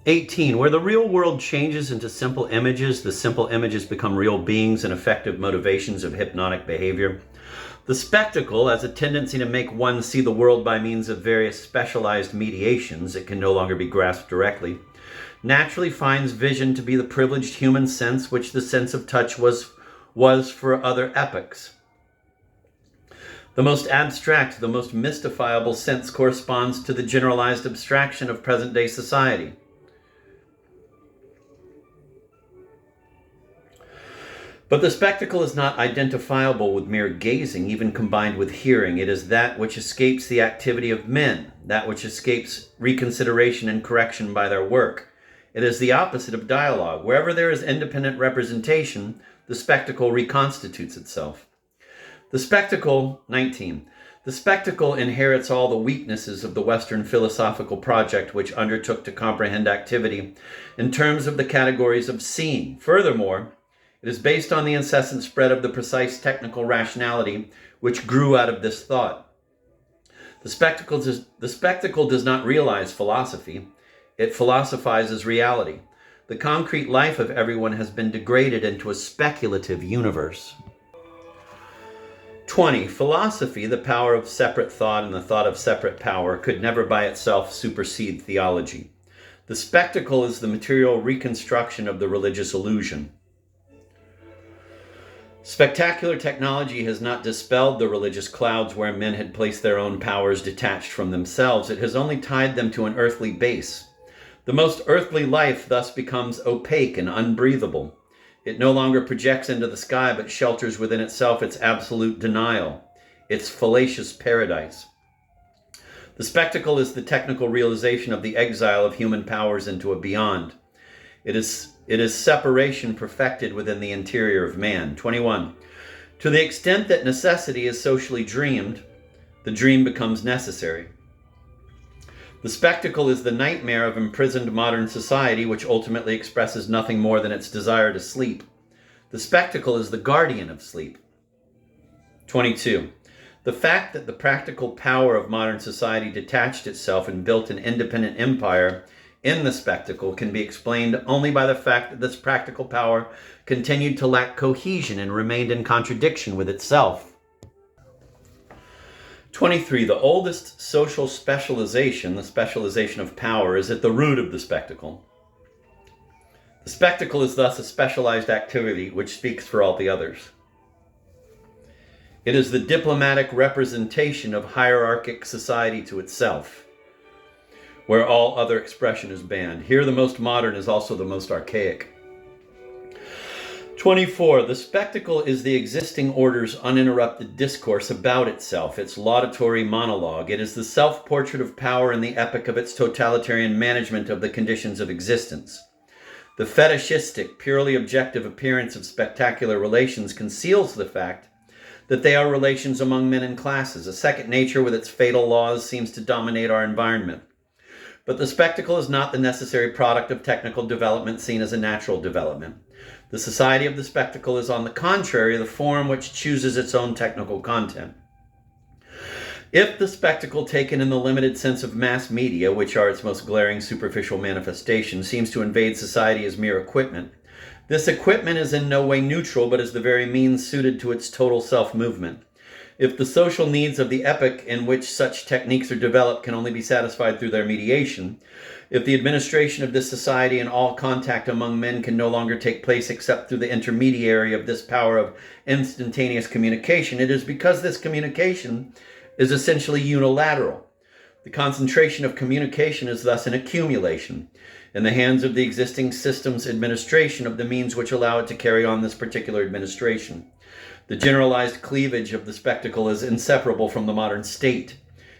18. Where the real world changes into simple images, the simple images become real beings and effective motivations of hypnotic behavior. The spectacle, as a tendency to make one see the world by means of various specialized mediations, it can no longer be grasped directly, naturally finds vision to be the privileged human sense which the sense of touch was for other epochs. The most abstract, the most mystifiable sense corresponds to the generalized abstraction of present-day society. But the spectacle is not identifiable with mere gazing, even combined with hearing. It is that which escapes the activity of men, that which escapes reconsideration and correction by their work. It is the opposite of dialogue. Wherever there is independent representation, the spectacle reconstitutes itself. The spectacle, 19. The spectacle inherits all the weaknesses of the Western philosophical project which undertook to comprehend activity in terms of the categories of seeing. Furthermore, it is based on the incessant spread of the precise technical rationality which grew out of this thought. The spectacle does not realize philosophy. It philosophizes reality. The concrete life of everyone has been degraded into a speculative universe. 20. Philosophy, the power of separate thought and the thought of separate power, could never by itself supersede theology. The spectacle is the material reconstruction of the religious illusion. Spectacular technology has not dispelled the religious clouds where men had placed their own powers detached from themselves. It has only tied them to an earthly base. The most earthly life thus becomes opaque and unbreathable. It no longer projects into the sky, but shelters within itself its absolute denial, its fallacious paradise. The spectacle is the technical realization of the exile of human powers into a beyond. It is separation perfected within the interior of man. 21. To the extent that necessity is socially dreamed, the dream becomes necessary. The spectacle is the nightmare of imprisoned modern society, which ultimately expresses nothing more than its desire to sleep. The spectacle is the guardian of sleep. 22. The fact that the practical power of modern society detached itself and built an independent empire in the spectacle can be explained only by the fact that this practical power continued to lack cohesion and remained in contradiction with itself. 23. The oldest social specialization, the specialization of power, is at the root of the spectacle. The spectacle is thus a specialized activity which speaks for all the others. It is the diplomatic representation of hierarchic society to itself, where all other expression is banned. Here the most modern is also the most archaic. 24. The spectacle is the existing order's uninterrupted discourse about itself, its laudatory monologue. It is the self-portrait of power in the epoch of its totalitarian management of the conditions of existence. The fetishistic, purely objective appearance of spectacular relations conceals the fact that they are relations among men and classes. A second nature with its fatal laws seems to dominate our environment. But the spectacle is not the necessary product of technical development seen as a natural development. The society of the spectacle is, on the contrary, the form which chooses its own technical content. If the spectacle, taken in the limited sense of mass media, which are its most glaring superficial manifestation, seems to invade society as mere equipment, this equipment is in no way neutral, but is the very means suited to its total self-movement. If the social needs of the epoch in which such techniques are developed can only be satisfied through their mediation, if the administration of this society and all contact among men can no longer take place except through the intermediary of this power of instantaneous communication, it is because this communication is essentially unilateral. The concentration of communication is thus an accumulation in the hands of the existing system's administration of the means which allow it to carry on this particular administration. The generalized cleavage of the spectacle is inseparable from the modern state,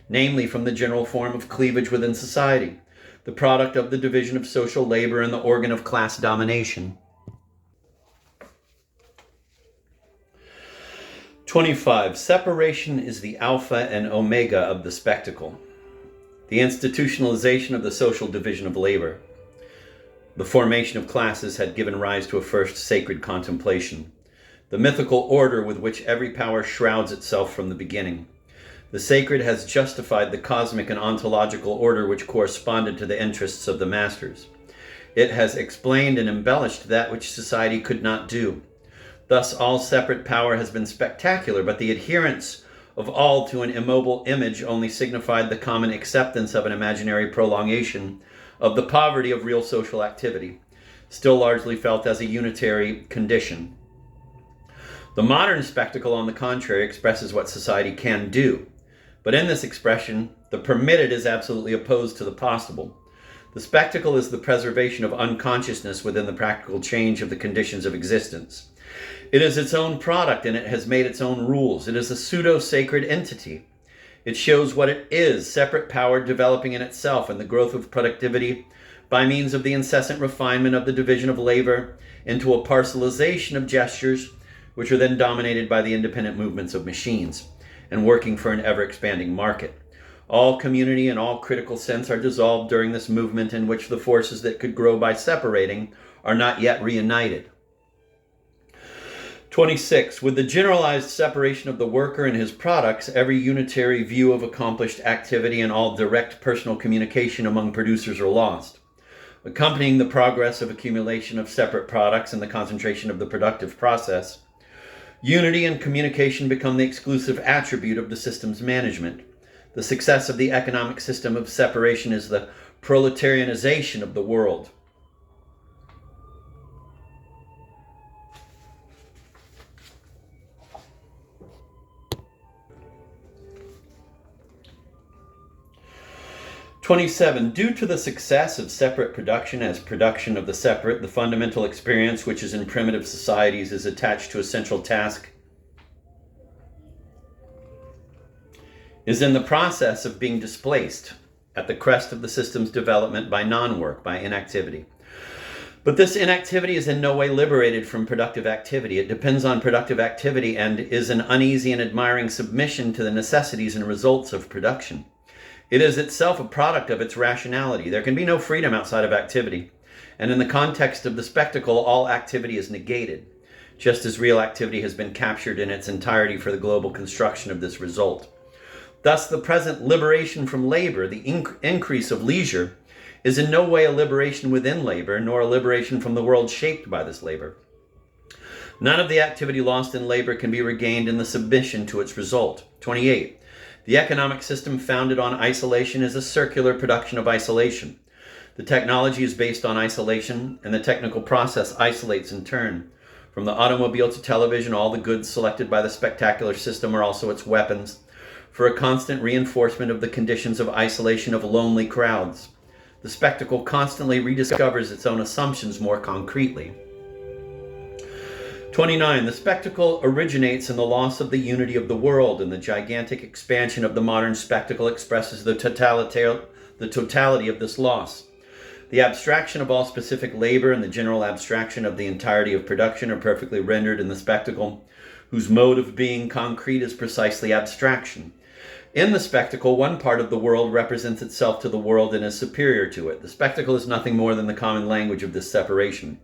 namely from the general form of cleavage within society, the product of the division of social labor and the organ of class domination. 25. Separation is the alpha and omega of the spectacle. The institutionalization of the social division of labor. The formation of classes had given rise to a first sacred contemplation, the mythical order with which every power shrouds itself from the beginning. The sacred has justified the cosmic and ontological order which corresponded to the interests of the masters. It has explained and embellished that which society could not do. Thus, all separate power has been spectacular, but the adherence of all to an immobile image only signified the common acceptance of an imaginary prolongation of the poverty of real social activity, still largely felt as a unitary condition. The modern spectacle, on the contrary, expresses what society can do. But in this expression, the permitted is absolutely opposed to the possible. The spectacle is the preservation of unconsciousness within the practical change of the conditions of existence. It is its own product, and it has made its own rules. It is a pseudo-sacred entity. It shows what it is, separate power developing in itself, and the growth of productivity by means of the incessant refinement of the division of labor into a parcelization of gestures, which are then dominated by the independent movements of machines, and working for an ever-expanding market. All community and all critical sense are dissolved during this movement, in which the forces that could grow by separating are not yet reunited. 26. With the generalized separation of the worker and his products, every unitary view of accomplished activity and all direct personal communication among producers are lost. Accompanying the progress of accumulation of separate products and the concentration of the productive process, unity and communication become the exclusive attribute of the system's management. The success of the economic system of separation is the proletarianization of the world. (27) Due to the success of separate production as production of the separate, the fundamental experience which is in primitive societies is attached to a central task, is in the process of being displaced at the crest of the system's development by non-work, by inactivity. But this inactivity is in no way liberated from productive activity. It depends on productive activity and is an uneasy and admiring submission to the necessities and results of production. It is itself a product of its rationality. There can be no freedom outside of activity. And in the context of the spectacle, all activity is negated, just as real activity has been captured in its entirety for the global construction of this result. Thus, the present liberation from labor, the increase of leisure, is in no way a liberation within labor, nor a liberation from the world shaped by this labor. None of the activity lost in labor can be regained in the submission to its result. 28. The economic system founded on isolation is a circular production of isolation. The technology is based on isolation, and the technical process isolates in turn. From the automobile to television, all the goods selected by the spectacular system are also its weapons for a constant reinforcement of the conditions of isolation of lonely crowds. The spectacle constantly rediscovers its own assumptions more concretely. 29. The spectacle originates in the loss of the unity of the world, and the gigantic expansion of the modern spectacle expresses the totality of this loss. The abstraction of all specific labor and the general abstraction of the entirety of production are perfectly rendered in the spectacle, whose mode of being concrete is precisely abstraction. In the spectacle, one part of the world represents itself to the world and is superior to it. The spectacle is nothing more than the common language of this separation.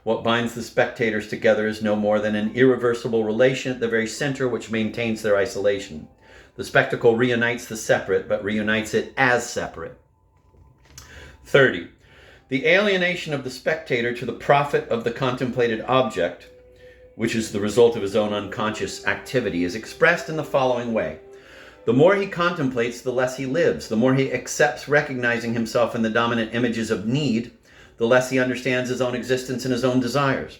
What binds the spectators together is no more than an irreversible relation at the very center which maintains their isolation. The spectacle reunites the separate, but reunites it as separate. 30. The alienation of the spectator to the profit of the contemplated object, which is the result of his own unconscious activity, is expressed in the following way. The more he contemplates, the less he lives. The more he accepts recognizing himself in the dominant images of need, the less he understands his own existence and his own desires.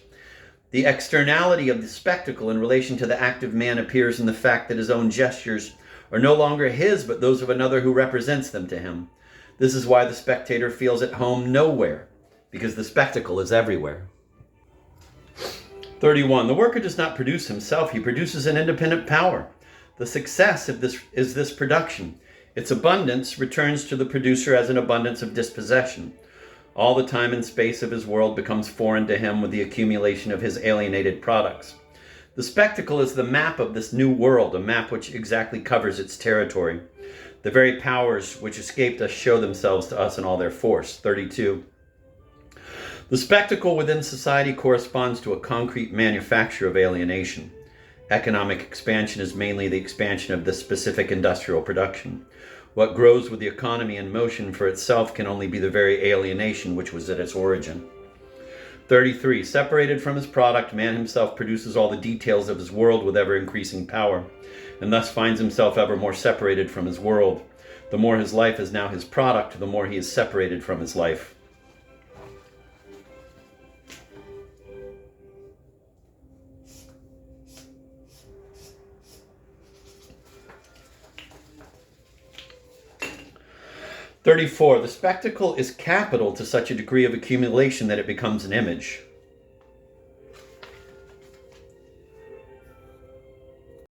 The externality of the spectacle in relation to the active man appears in the fact that his own gestures are no longer his, but those of another who represents them to him. This is why the spectator feels at home nowhere, because the spectacle is everywhere. 31. The worker does not produce himself, he produces an independent power. The success of this is this production. Its abundance returns to the producer as an abundance of dispossession. All the time and space of his world becomes foreign to him with the accumulation of his alienated products. The spectacle is the map of this new world, a map which exactly covers its territory. The very powers which escaped us show themselves to us in all their force. 32. The spectacle within society corresponds to a concrete manufacture of alienation. Economic expansion is mainly the expansion of the specific industrial production. What grows with the economy in motion for itself can only be the very alienation which was at its origin. 33. Separated from his product, man himself produces all the details of his world with ever-increasing power, and thus finds himself ever more separated from his world. The more his life is now his product, the more he is separated from his life. "34. The spectacle is capital to such a degree of accumulation that it becomes an image.